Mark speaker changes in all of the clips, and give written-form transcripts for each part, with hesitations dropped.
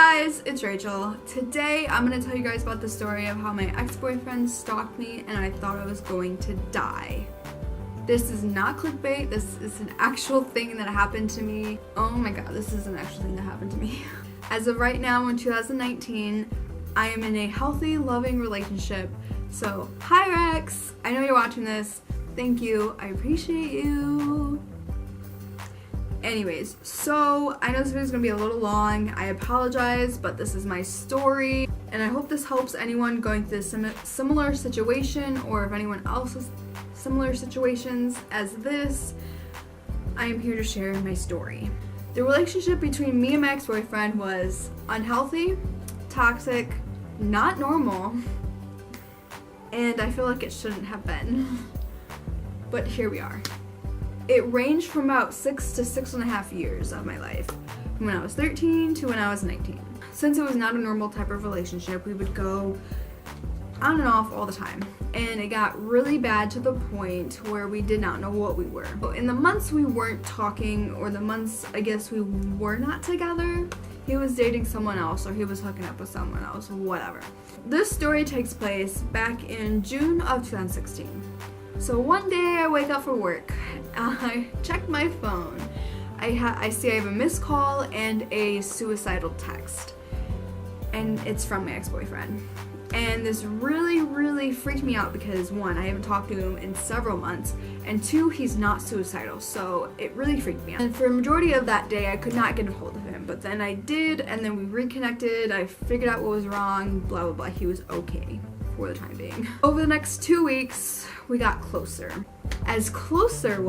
Speaker 1: guys, it's Rachel. Today I'm going to tell you guys about the story of how my ex-boyfriend stalked me and I thought I was going to die. This is not clickbait, this is an actual thing that happened to me. Oh my god, this is an actual thing that happened to me. As of right now in 2019, I am in a healthy, loving relationship. So, hi Rex! I know you're watching this. Thank you. I appreciate you. Anyways, so I know this video is going to be a little long. I apologize, but this is my story. And I hope this helps anyone going through a similar situation, or if anyone else has similar situations as this. I am here to share my story. The relationship between me and my ex-boyfriend was unhealthy, toxic, not normal, and I feel like it shouldn't have been. But here we are. It ranged from about 6 to 6.5 years of my life, from when I was 13 to when I was 19. Since it was not a normal type of relationship, we would go on and off all the time, and it got really bad to the point where we did not know what we were. In the months we weren't talking, or the months I guess we were not together, he was dating someone else or he was hooking up with someone else, whatever. This story takes place back in June of 2016. So one day I wake up for work, I check my phone, I see I have a missed call and a suicidal text, and it's from my ex-boyfriend. And this really freaked me out because one, I haven't talked to him in several months, and two, he's not suicidal, so it really freaked me out. And for a majority of that day I could not get a hold of him, but then I did, and then we reconnected, I figured out what was wrong, blah blah blah, he was okay for the time being. Over the next 2 weeks, we got closer. As closer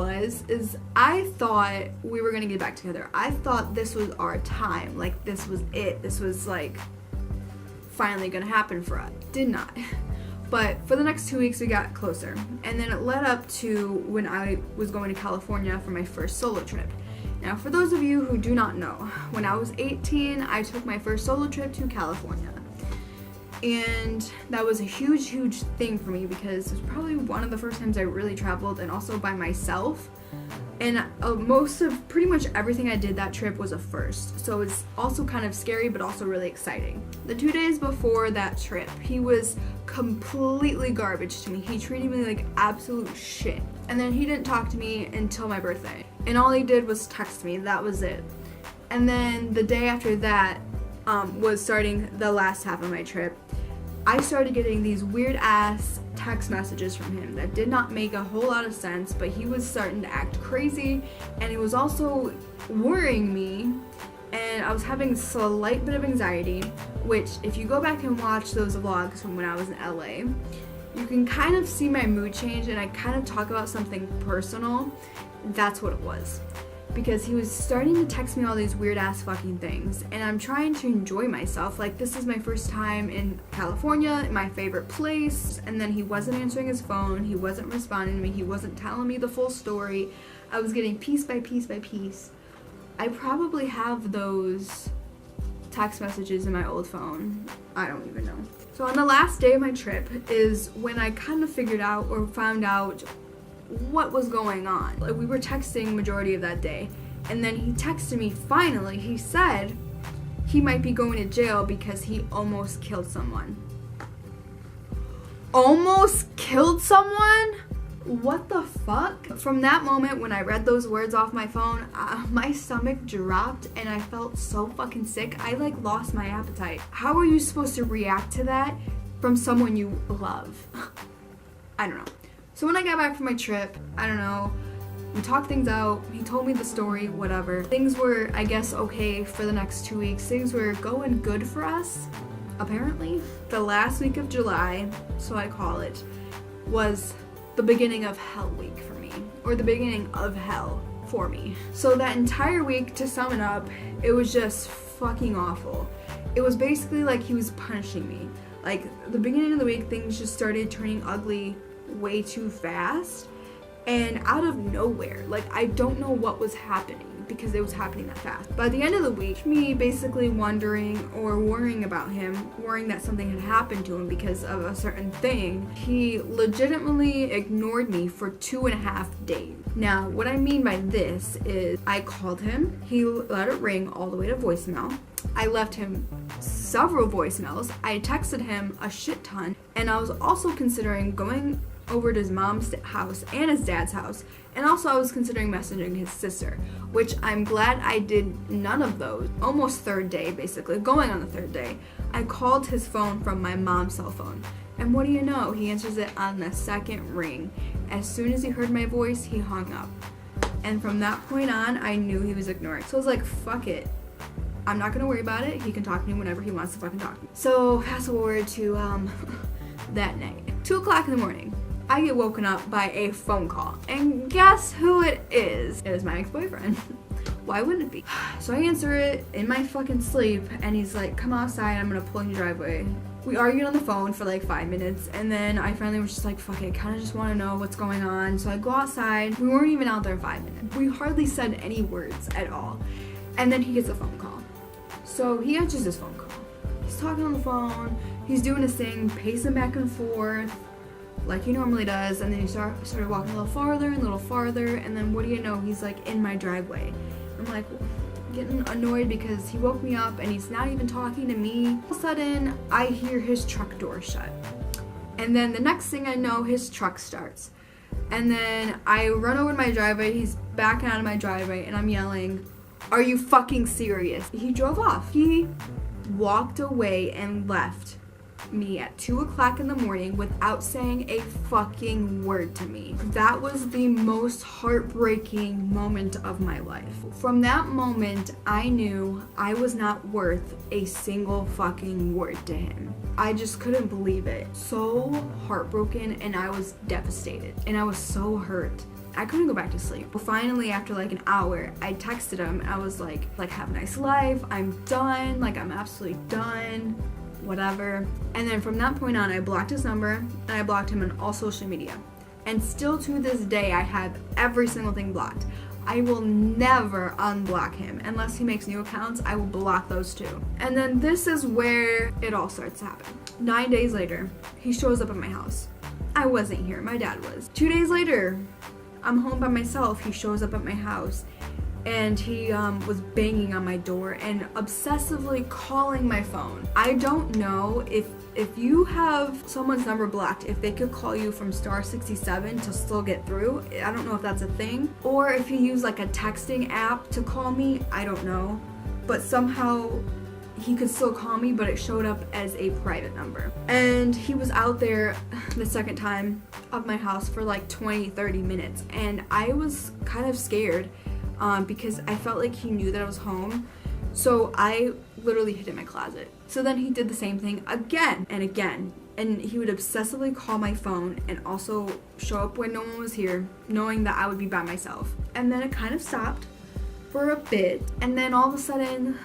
Speaker 1: is I thought we were gonna get back together. I thought this was our time, like this was it. This was like finally gonna happen for us. Did not. But for the next 2 weeks we got closer. And then it led up to when I was going to California for my first solo trip. Now for those of you who do not know, when I was 18, I took my first solo trip to California. And that was a huge thing for me because it was probably one of the first times I really traveled, and also by myself. And pretty much everything I did that trip was a first. So it's also kind of scary, but also really exciting. The 2 days before that trip, he was completely garbage to me. He treated me like absolute shit. And then he didn't talk to me until my birthday. And all he did was text me, that was it. And then the day after that was starting the last half of my trip. I started getting these weird ass text messages from him that did not make a whole lot of sense, but he was starting to act crazy, and it was also worrying me, and I was having a slight bit of anxiety, which if you go back and watch those vlogs from when I was in LA, you can kind of see my mood change, and I kind of talk about something personal. That's what it was. Because he was starting to text me all these weird ass fucking things, and I'm trying to enjoy myself. Like, this is my first time in California, my favorite place, and then he wasn't answering his phone, he wasn't responding to me, he wasn't telling me the full story. I was getting piece by piece by piece. I probably have those text messages in my old phone. I don't even know. So on the last day of my trip is when I kind of figured out or found out what was going on. Like, we were texting majority of that day, and then he texted me finally. He said he might be going to jail because he almost killed someone. Almost killed someone? What the fuck? From that moment when I read those words off my phone, my stomach dropped and I felt so fucking sick. I like lost my appetite. How are you supposed to react to that from someone you love? I don't know. So when I got back from my trip, I don't know, we talked things out, he told me the story, whatever. Things were, I guess, okay for the next 2 weeks. Things were going good for us, apparently. The last week of July, so I call it, was the beginning of hell week for me, or the beginning of hell for me. So that entire week, to sum it up, it was just fucking awful. It was basically like he was punishing me. Like, the beginning of the week, things just started turning ugly way too fast, and out of nowhere, like, I don't know what was happening because it was happening that fast. By the end of the week, me basically wondering or worrying about him, worrying that something had happened to him because of a certain thing, he legitimately ignored me for 2.5 days. Now, what I mean by this is I called him, he let it ring all the way to voicemail. I left him several voicemails. I texted him a shit ton, and I was also considering going over to his mom's house and his dad's house, and also I was considering messaging his sister, which I'm glad I did none of those. Almost third day, basically, going on the third day, I called his phone from my mom's cell phone, and what do you know, he answers it on the second ring. As soon as he heard my voice, he hung up, and from that point on, I knew he was ignoring. So I was like, fuck it, I'm not gonna worry about it. He can talk to me whenever he wants to fucking talk to me. So fast forward to that night, 2 o'clock in the morning. I get woken up by a phone call, and guess who it is? It is my ex-boyfriend. Why wouldn't it be? So I answer it in my fucking sleep, and he's like, come outside, I'm gonna pull in your driveway. We argued on the phone for like 5 minutes, and then I finally was just like, fuck it, I kinda just wanna know what's going on. So I go outside. We weren't even out there 5 minutes. We hardly said any words at all. And then he gets a phone call. So he answers his phone call. He's talking on the phone, he's doing his thing, pacing back and forth like he normally does, and then he started walking a little farther, and then what do you know, he's like in my driveway. I'm like getting annoyed because he woke me up and he's not even talking to me. All of a sudden, I hear his truck door shut, and then the next thing I know, his truck starts, and then I run over to my driveway, he's backing out of my driveway, and I'm yelling, are you fucking serious? He drove off. He walked away and left me at 2 o'clock in the morning without saying a fucking word to me. That was the most heartbreaking moment of my life. From that moment, I knew I was not worth a single fucking word to him. I just couldn't believe it. So heartbroken, and I was devastated, and I was so hurt. I couldn't go back to sleep. Finally, after like an hour, I texted him. I was like, have a nice life. I'm done. Like, I'm absolutely done. Whatever. And then from that point on, I blocked his number, and I blocked him on all social media. And still to this day, I have every single thing blocked. I will never unblock him. Unless he makes new accounts, I will block those too. And then this is where it all starts to happen. 9 days later, he shows up at my house. I wasn't here, my dad was. 2 days later, I'm home by myself. He shows up at my house, and he was banging on my door and obsessively calling my phone. I don't know if you have someone's number blocked, if they could call you from star 67 to still get through. I don't know if that's a thing, or if he used like a texting app to call me. I don't know, but somehow he could still call me, but it showed up as a private number. And he was out there the second time of my house for like 20-30 minutes, and I was kind of scared because I felt like he knew that I was home. So I literally hid in my closet. So then he did the same thing again and again, and he would obsessively call my phone and also show up when no one was here, knowing that I would be by myself. And then it kind of stopped for a bit, and then all of a sudden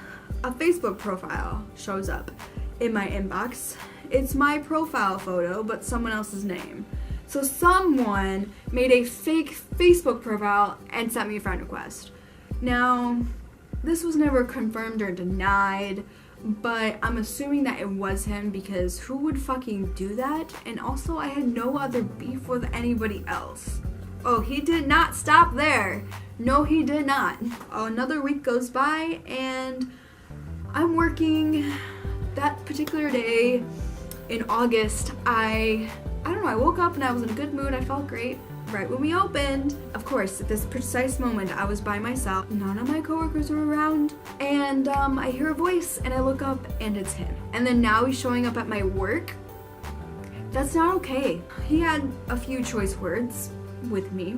Speaker 1: a Facebook profile shows up in my inbox. It's my profile photo, but someone else's name. So someone made a fake Facebook profile and sent me a friend request. Now, this was never confirmed or denied, but I'm assuming that it was him, because who would fucking do that? And also, I had no other beef with anybody else. Oh, he did not stop there. No, he did not. Another week goes by, and I'm working. That particular day in August, I don't know, I woke up and I was in a good mood. I felt great. Right when we opened, of course, at this precise moment, I was by myself. None of my coworkers were around, and I hear a voice, and I look up, and it's him. And then now he's showing up at my work. That's not okay. He had a few choice words with me.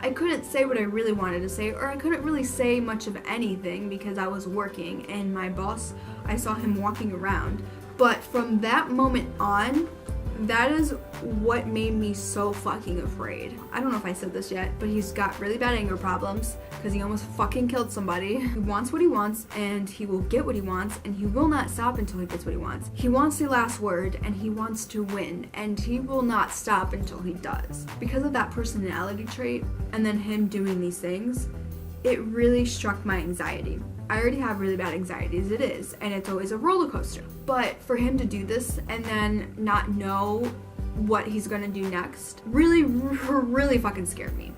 Speaker 1: I couldn't say what I really wanted to say, or I couldn't really say much of anything because I was working, and my boss, I saw him walking around. But from that moment on, that is what made me so fucking afraid. I don't know if I said this yet, but he's got really bad anger problems because he almost fucking killed somebody. He wants what he wants, and he will get what he wants, and he will not stop until he gets what he wants. He wants the last word, and he wants to win, and he will not stop until he does. Because of that personality trait, and then him doing these things, it really struck my anxiety. I already have really bad anxiety as it is, and it's always a roller coaster. But for him to do this and then not know what he's gonna do next really fucking scared me.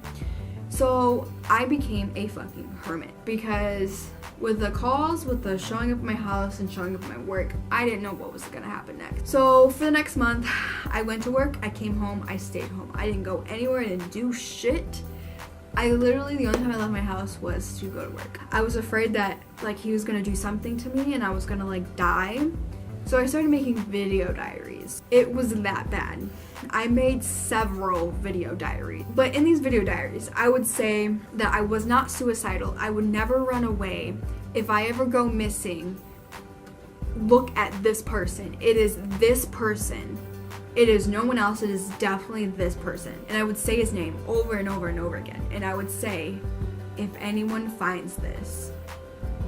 Speaker 1: So I became a fucking hermit because with the calls, with the showing up at my house and showing up at my work, I didn't know what was gonna happen next. So for the next month, I went to work, I came home, I stayed home. I didn't go anywhere, I didn't do shit. I literally, the only time I left my house was to go to work. I was afraid that like he was gonna do something to me and I was gonna like die. So I started making video diaries. It was that bad. I made several video diaries. But in these video diaries, I would say that I was not suicidal. I would never run away. If I ever go missing, look at this person. It is this person. It is no one else. It is definitely this person. And I would say his name over and over and over again. And I would say, if anyone finds this,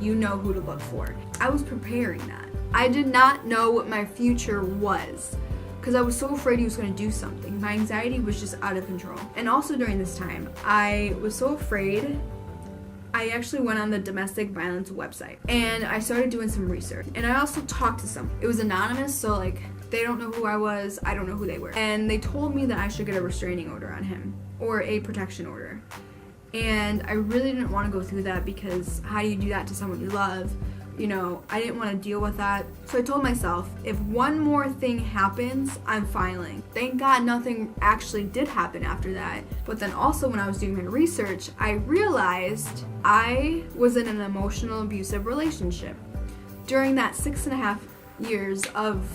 Speaker 1: you know who to look for. I was preparing that. I did not know what my future was because I was so afraid he was going to do something. My anxiety was just out of control. And also during this time, I was so afraid, I actually went on the domestic violence website and I started doing some research. And I also talked to someone. It was anonymous, so like they don't know who I was, I don't know who they were. And they told me that I should get a restraining order on him or a protection order. And I really didn't want to go through that because how do you do that to someone you love? You know, I didn't want to deal with that. So I told myself, if one more thing happens, I'm filing. Thank God nothing actually did happen after that. But then also when I was doing my research, I realized I was in an emotional abusive relationship. During that 6.5 years of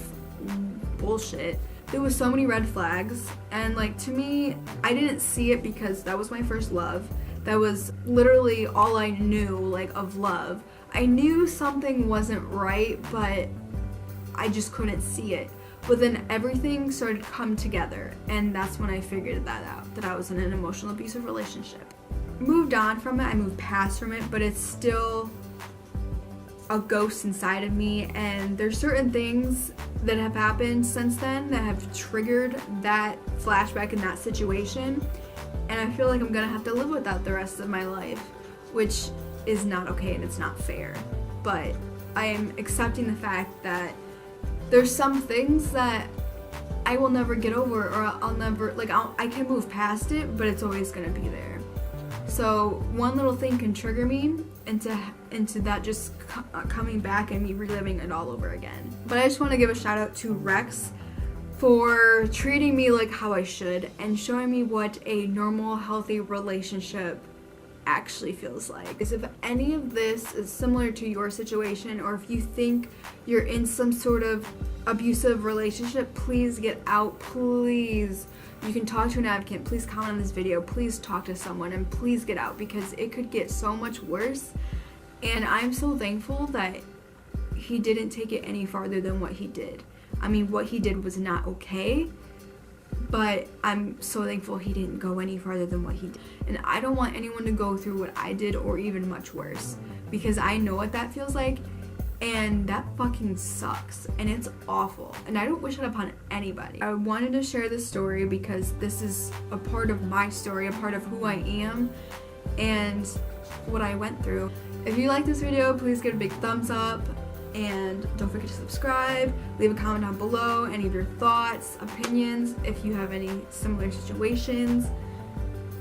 Speaker 1: bullshit, there was so many red flags. And like to me, I didn't see it because that was my first love. That was literally all I knew like of love. I knew something wasn't right, but I just couldn't see it. But then everything started to come together, and that's when I figured that out, that I was in an emotional abusive relationship. Moved on from it, I moved past from it, but it's still a ghost inside of me, and there's certain things that have happened since then that have triggered that flashback in that situation, and I feel like I'm gonna have to live with that the rest of my life, which is not okay and it's not fair. But I am accepting the fact that there's some things that I will never get over, or I'll never, like I can move past it, but it's always gonna be there. So one little thing can trigger me into that just coming back and me reliving it all over again. But I just want to give a shout out to Rex for treating me like how I should and showing me what a normal, healthy relationship actually feels like. Because if any of this is similar to your situation, or if you think you're in some sort of abusive relationship, please get out, please. You can talk to an advocate, please comment on this video, please talk to someone, and please get out because it could get so much worse. And I'm so thankful that he didn't take it any farther than what he did. I mean, what he did was not okay, but I'm so thankful he didn't go any farther than what he did. And I don't want anyone to go through what I did or even much worse, because I know what that feels like, and that fucking sucks, and it's awful, and I don't wish it upon anybody. I wanted to share this story because this is a part of my story, a part of who I am, and what I went through. If you like this video, please give it a big thumbs up, and don't forget to subscribe. Leave a comment down below, any of your thoughts, opinions, if you have any similar situations.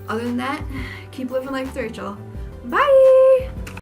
Speaker 1: Other than that, keep living life with Rachel. Bye!